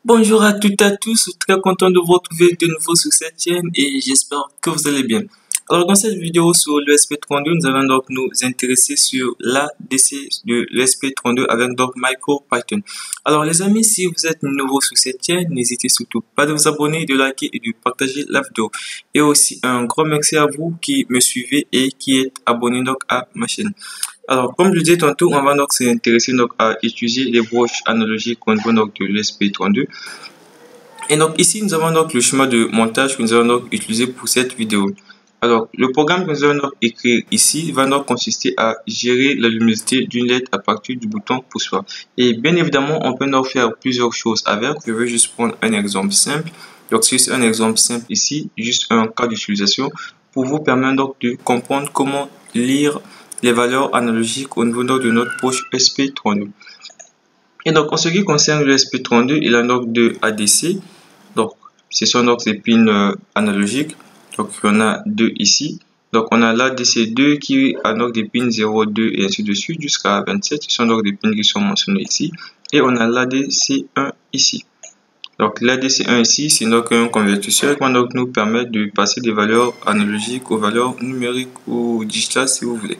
Bonjour à toutes et à tous, je suis très content de vous retrouver de nouveau sur cette chaîne et j'espère que vous allez bien. Alors dans cette vidéo sur l'ESP32, nous allons donc nous intéresser sur l'ADC de l'ESP32 avec donc MicroPython. Alors les amis, si vous êtes nouveau sur cette chaîne, n'hésitez surtout pas de vous abonner, de liker et de partager la vidéo. Et aussi un grand merci à vous qui me suivez et qui êtes abonnés donc à ma chaîne. Alors, comme je disais tantôt, on va donc s'intéresser donc à utiliser les broches analogiques au niveau donc de l'ESP32. Et donc ici, nous avons donc le schéma de montage que nous allons donc utiliser pour cette vidéo. Alors, le programme que nous allons donc écrire ici va donc consister à gérer la luminosité d'une LED à partir du bouton poussoir. Et bien évidemment, on peut donc faire plusieurs choses avec. Je vais juste prendre un exemple simple. Donc, c'est un exemple simple ici, juste un cas d'utilisation pour vous permettre donc de comprendre comment lire les valeurs analogiques au niveau de notre broche ESP32. Et donc, en ce qui concerne le ESP32, il a donc deux ADC. Donc, ce sont donc les pins analogiques. Donc, il y en a deux ici. Donc, on a l'ADC2 qui a donc des pins 0, 2 et ainsi de suite jusqu'à 27. Ce sont donc des pins qui sont mentionnés ici. Et on a l'ADC1 ici. Donc, l'ADC1 ici, c'est donc un convertisseur qui va donc nous permettre de passer des valeurs analogiques aux valeurs numériques ou digitales si vous voulez.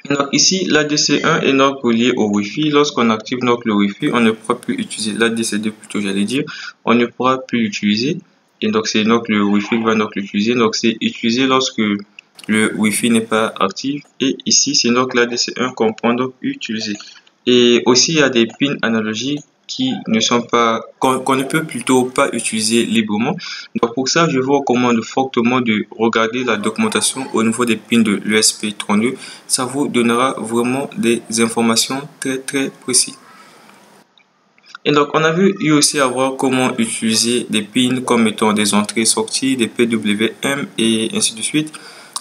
Donc ici, l'ADC1 est donc relié au Wi-Fi. Lorsqu'on active donc le Wi-Fi, on ne pourra plus utiliser l'ADC2 plutôt, j'allais dire. On ne pourra plus l'utiliser. Et donc c'est donc le Wi-Fi qui va donc l'utiliser. Donc c'est utilisé lorsque le Wi-Fi n'est pas actif. Et ici, c'est donc l'ADC1 qu'on peut donc utiliser. Et aussi, il y a des pins analogiques qui ne sont pas, qu'on ne peut plutôt pas utiliser librement. Donc pour ça, je vous recommande fortement de regarder la documentation au niveau des pins de l'ESP32. Ça vous donnera vraiment des informations très précises. Et donc on a vu aussi à voir comment utiliser des pins comme étant des entrées-sorties, des PWM et ainsi de suite.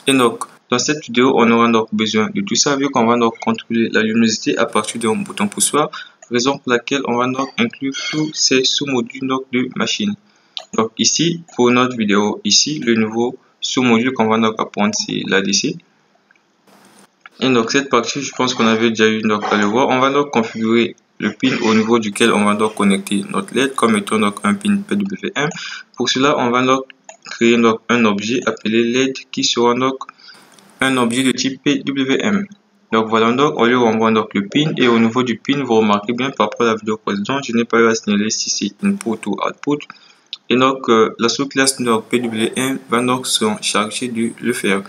Et donc dans cette vidéo, on aura donc besoin de tout ça vu qu'on va donc contrôler la luminosité à partir d'un bouton poussoir. Raison pour laquelle on va donc inclure tous ces sous-modules de machine. Donc ici, pour notre vidéo, ici, le nouveau sous-module qu'on va donc apprendre, c'est l'ADC. Et donc cette partie, je pense qu'on avait déjà eu donc à le voir. On va donc configurer le pin au niveau duquel on va donc connecter notre LED comme étant donc un pin PWM. Pour cela, on va donc créer donc un objet appelé LED qui sera donc un objet de type PWM. Donc voilà, donc on lui renvoie donc le pin et au niveau du pin, vous remarquez bien par rapport à la vidéo précédente, je n'ai pas eu à signaler si c'est input ou output. Et donc la sous-classe donc PWM va donc se charger de le faire.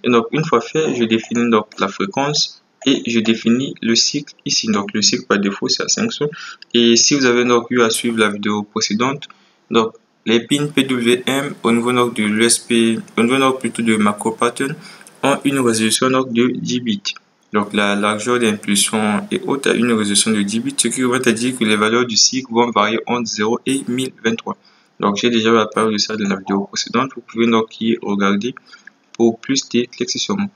Et donc une fois fait, je définis donc la fréquence et je définis le cycle ici. Donc le cycle par défaut c'est à 500. Et si vous avez donc eu à suivre la vidéo précédente, donc les pins PWM au niveau donc de l'ESP, au niveau donc plutôt de MicroPython, ont une résolution donc de 10 bits. Donc la largeur d'impulsion est haute à une résolution de 10 bits, ce qui va dire que les valeurs du cycle vont varier entre 0 et 1023. Donc j'ai déjà parlé de ça dans la vidéo précédente, vous pouvez donc y regarder pour plus d'éclaircissements.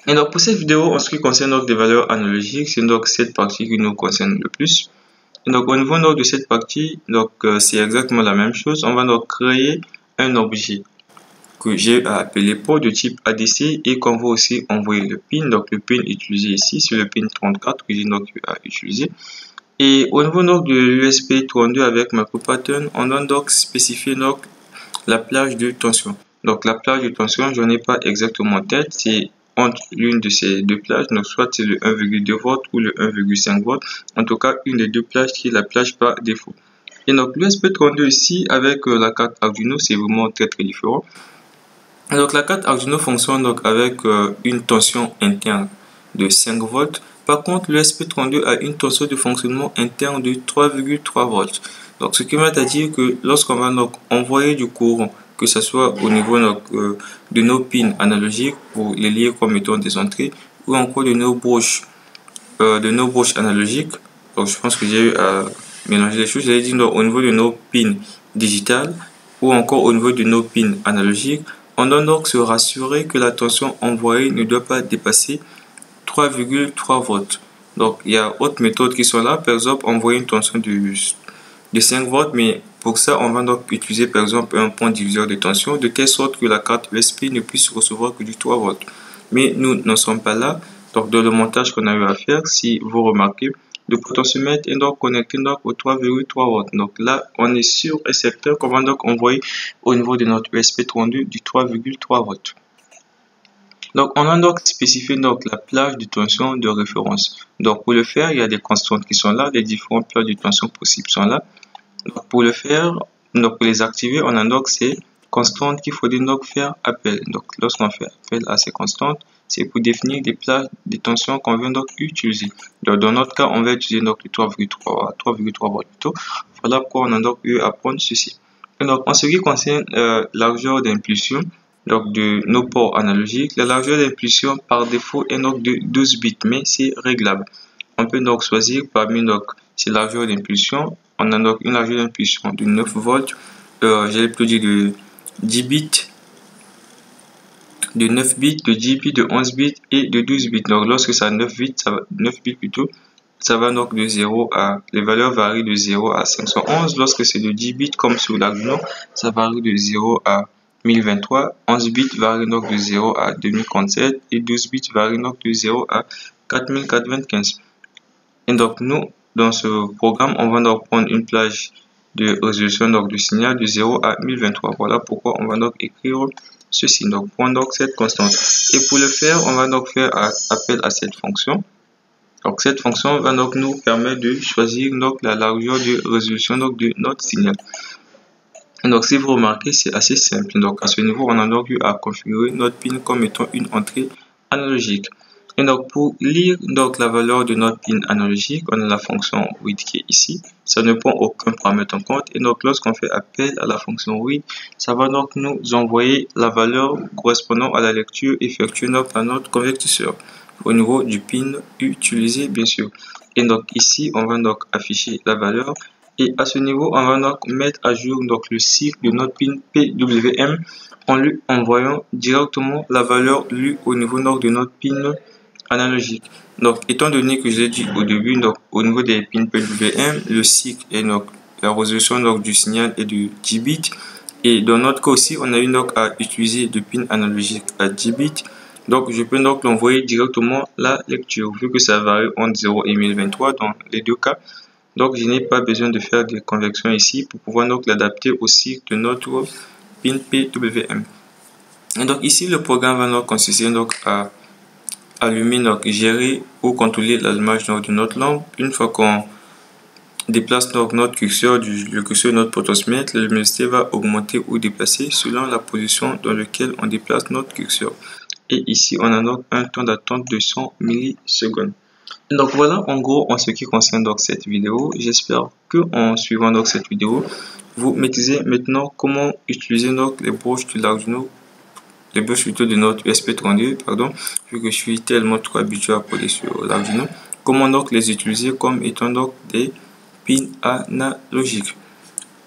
Et donc pour cette vidéo, en ce qui concerne donc des valeurs analogiques, c'est donc cette partie qui nous concerne le plus. Et donc au niveau donc de cette partie, donc c'est exactement la même chose. On va donc créer un objet que j'ai appelé port de type ADC et qu'on va aussi envoyer le pin. Donc le pin utilisé ici, c'est le pin 34 que j'ai donc utilisé. Et au niveau donc de l'ESP32 avec MicroPython, on doit donc spécifier donc la plage de tension. Donc la plage de tension, je n'en ai pas exactement en tête, c'est entre l'une de ces deux plages, donc soit c'est le 1,2 V ou le 1,5 V, en tout cas une des deux plages qui est la plage par défaut. Et donc l'ESP32 ici avec la carte Arduino, c'est vraiment très différent. Donc la carte Arduino fonctionne donc avec une tension interne de 5 volts. Par contre, le SP32 a une tension de fonctionnement interne de 3,3 volts. Donc ce qui va dire que lorsqu'on va donc envoyer du courant, que ce soit au niveau donc, de nos pins analogiques pour les lier comme étant des entrées, ou encore de nos broches analogiques. Donc je pense que j'ai eu à mélanger les choses. J'allais dire donc, au niveau de nos pins digitales ou encore au niveau de nos pins analogiques. On doit donc se rassurer que la tension envoyée ne doit pas dépasser 3,3 volts. Donc, il y a d'autres méthodes qui sont là. Par exemple, envoyer une tension de 5 volts. Mais pour ça, on va donc utiliser par exemple un point diviseur de tension de telle sorte que la carte USB ne puisse recevoir que du 3 volts. Mais nous n'en sommes pas là. Donc, dans le montage qu'on a eu à faire, si vous remarquez, le potentiomètre est donc connecté donc au 3,3 volts. Donc là, on est sûr et certain qu'on va donc envoyer au niveau de notre ESP32 du 3,3 volts. Donc, on a donc spécifié donc la plage de tension de référence. Donc, pour le faire, il y a des constantes qui sont là, les différentes plages de tension possibles sont là. Donc, pour le faire, donc pour les activer, on a donc ces constantes qu'il faut donc faire appel. Donc, lorsqu'on fait appel à ces constantes, c'est pour définir des plages de tension qu'on veut donc utiliser. Donc, dans notre cas, on va utiliser donc le 3,3 volts plutôt. Voilà pourquoi on a donc eu à prendre ceci. Et donc, en ce qui concerne la largeur d'impulsion, donc de nos ports analogiques, la largeur d'impulsion par défaut est donc de 12 bits, mais c'est réglable. On peut donc choisir parmi donc ces largeurs d'impulsion. On a donc une largeur d'impulsion de 9 volts, j'ai plus dit de 10 bits, de 9 bits, de 10 bits, de 11 bits et de 12 bits. Donc lorsque ça a 9 bits, ça va donc de 0 à, les valeurs varient de 0 à 511. Lorsque c'est de 10 bits comme sur l'Arduino, ça varie de 0 à 1023, 11 bits varient donc de 0 à 2037 et 12 bits varient donc de 0 à 4425. Et donc nous, dans ce programme, on va donc prendre une plage de résolution donc du signal de 0 à 1023. Voilà pourquoi on va donc écrire ceci. Donc prendre donc cette constante. Et pour le faire, on va donc faire appel à cette fonction. Donc cette fonction va donc nous permettre de choisir donc la largeur de résolution donc de notre signal. Donc si vous remarquez, c'est assez simple. Donc à ce niveau, on a donc eu à configurer notre pin comme étant une entrée analogique. Et donc pour lire donc la valeur de notre pin analogique, on a la fonction read qui est ici. Ça ne prend aucun paramètre en compte. Et donc lorsqu'on fait appel à la fonction read, ça va donc nous envoyer la valeur correspondant à la lecture effectuée par notre convertisseur au niveau du pin utilisé bien sûr. Et donc ici, on va donc afficher la valeur. Et à ce niveau, on va donc mettre à jour donc le cycle de notre pin PWM en lui envoyant directement la valeur lue au niveau donc de notre pin analogique. Donc, étant donné que je l'ai dit au début, donc au niveau des pins PWM, le cycle et donc la résolution donc du signal est de 10 bits. Et dans notre cas aussi, on a eu donc à utiliser le pin analogique à 10 bits. Donc, je peux donc l'envoyer directement la lecture, vu que ça varie entre 0 et 1023 dans les deux cas. Donc, je n'ai pas besoin de faire des conversions ici pour pouvoir donc l'adapter au cycle de notre pin PWM. Et donc, ici, le programme va donc consister donc à allumer, donc gérer ou contrôler l'allumage de notre lampe. Une fois qu'on déplace donc notre curseur, le curseur de notre potentiomètre, la luminosité va augmenter ou déplacer selon la position dans laquelle on déplace notre curseur. Et ici, on a donc un temps d'attente de 100 millisecondes. Donc voilà en gros en ce qui concerne donc cette vidéo. J'espère que en suivant donc cette vidéo, vous maîtrisez maintenant comment utiliser donc les broches de l'Arduino, les broches plutôt de notre ESP32, pardon, vu que je suis tellement trop habitué à coder sur l'Arduino. Comment donc les utiliser comme étant donc des pins analogiques.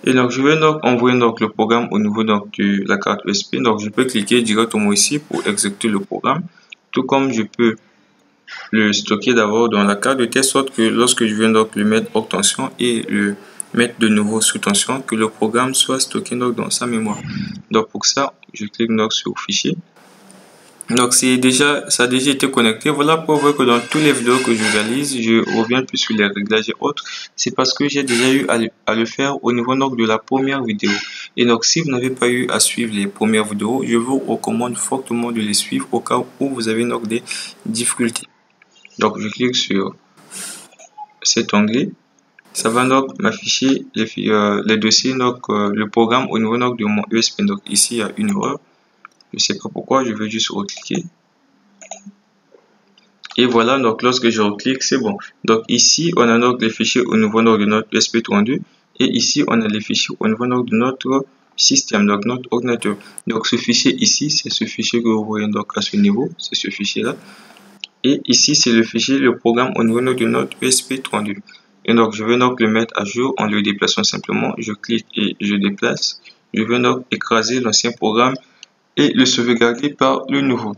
Et donc je vais donc envoyer donc le programme au niveau donc de la carte USB. Donc je peux cliquer directement ici pour exécuter le programme, tout comme je peux le stocker d'abord dans la carte de telle sorte que lorsque je viens donc le mettre hors tension et le mettre de nouveau sous tension, que le programme soit stocké donc dans sa mémoire. Donc pour ça, je clique donc sur fichier. Donc ça a déjà été connecté. Voilà pour voir que dans toutes les vidéos que je réalise, je reviens plus sur les réglages et autres. C'est parce que j'ai déjà eu à le faire au niveau donc de la première vidéo. Et donc si vous n'avez pas eu à suivre les premières vidéos, je vous recommande fortement de les suivre au cas où vous avez donc des difficultés. Donc je clique sur cet onglet. Ça va donc m'afficher les dossiers, donc le programme au niveau donc de mon ESP. Donc ici il y a une erreur. Je ne sais pas pourquoi, je vais juste recliquer. Et voilà, donc lorsque je reclique, c'est bon. Donc ici, on a donc les fichiers au niveau donc de notre ESP32. Et ici, on a les fichiers au niveau donc de notre système, donc notre ordinateur. Donc ce fichier ici, c'est ce fichier que vous voyez donc à ce niveau, c'est ce fichier-là. Et ici, c'est le fichier, le programme au niveau de notre ESP32. Et donc, je vais donc le mettre à jour en le déplaçant simplement. Je clique et je déplace. Je vais donc écraser l'ancien programme et le sauvegarder par le nouveau.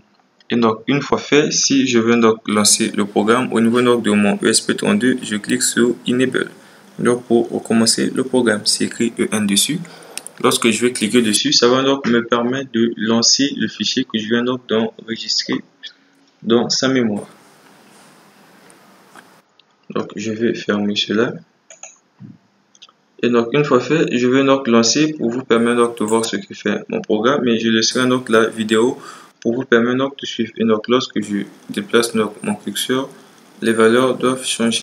Et donc, une fois fait, si je viens donc lancer le programme au niveau donc de mon ESP32, je clique sur Enable. Donc, pour recommencer le programme, c'est écrit EN dessus. Lorsque je vais cliquer dessus, ça va donc me permettre de lancer le fichier que je viens donc d'enregistrer dans sa mémoire. Donc Donc, je vais fermer cela. Et donc, une fois fait, je vais donc lancer pour vous permettre donc de voir ce que fait mon programme. Et je laisserai donc la vidéo pour vous permettre donc de suivre. Et donc, lorsque je déplace donc mon curseur, les valeurs doivent changer.